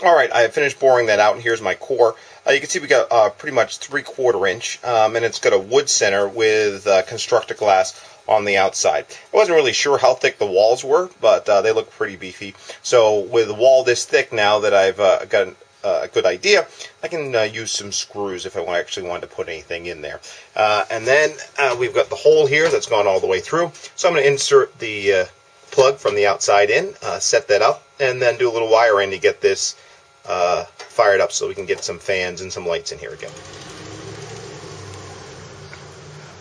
Alright, I have finished boring that out, and here's my core. You can see we got pretty much 3/4 inch, and it's got a wood center with constructed glass on the outside. I wasn't really sure how thick the walls were, but they look pretty beefy. So with a wall this thick now that I've got a good idea, I can use some screws if I actually wanted to put anything in there. And then we've got the hole here that's gone all the way through. So I'm going to insert the plug from the outside in, set that up, and then do a little wiring to get this fired up so we can get some fans and some lights in here again.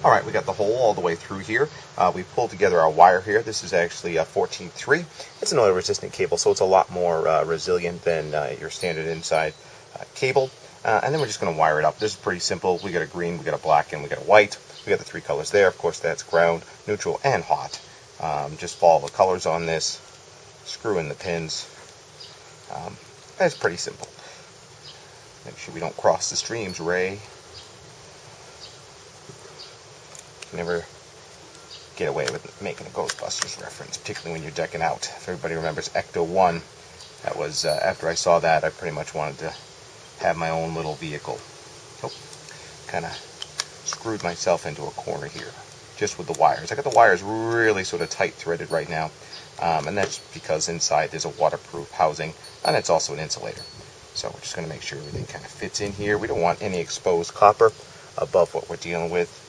Alright, we got the hole all the way through here. We pulled together our wire here. This is actually a 14-3. It's an oil resistant cable, so it's a lot more resilient than your standard inside cable. And then we're just going to wire it up. This is pretty simple. We got a green, we got a black, and we got a white. We got the 3 colors there. Of course, that's ground, neutral, and hot. Just follow the colors on this. Screw in the pins. That's pretty simple. Make sure we don't cross the streams, Ray. Never get away with making a Ghostbusters reference, particularly when you're decking out. If everybody remembers Ecto 1, that was after I saw that, I pretty much wanted to have my own little vehicle. So, kind of screwed myself into a corner here, just with the wires. I got the wires really sort of tight threaded right now, and that's because inside there's a waterproof housing, and it's also an insulator. So we're just going to make sure everything kind of fits in here. We don't want any exposed copper above what we're dealing with.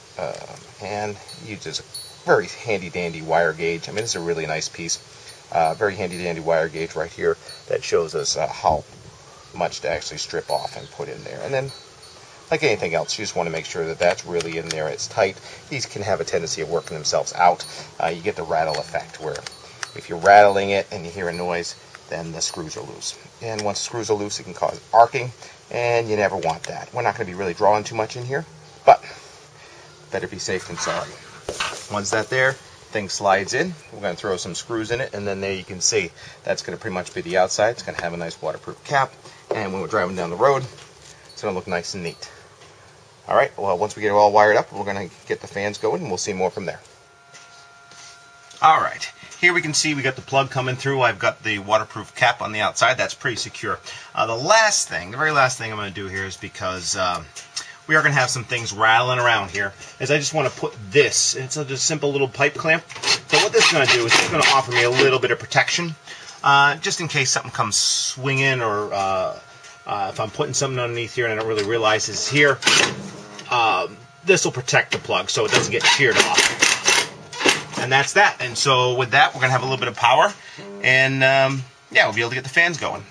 And uses a very handy-dandy wire gauge. I mean, this is a really nice piece. Very handy-dandy wire gauge right here that shows us how much to actually strip off and put in there. And then, like anything else, you just want to make sure that that's really in there. It's tight. These can have a tendency of working themselves out. You get the rattle effect where if you're rattling it and you hear a noise, then the screws are loose. And once the screws are loose, it can cause arcing, and you never want that. We're not going to be really drawing too much in here, but better be safe than sorry. Once that's there, thing slides in. We're going to throw some screws in it, and then there you can see that's going to pretty much be the outside. It's going to have a nice waterproof cap, and when we're driving down the road, it's going to look nice and neat. Alright, well, once we get it all wired up, we're going to get the fans going, and we'll see more from there. Alright, here we can see we got the plug coming through. I've got the waterproof cap on the outside. That's pretty secure. The very last thing I'm going to do here is because we are going to have some things rattling around here, is I just want to put this, it's a just simple little pipe clamp. So what this is going to do is it's going to offer me a little bit of protection, just in case something comes swinging, or if I'm putting something underneath here and I don't really realize it's here, this will protect the plug so it doesn't get sheared off. And that's that. And so with that, we're going to have a little bit of power, and yeah, we'll be able to get the fans going.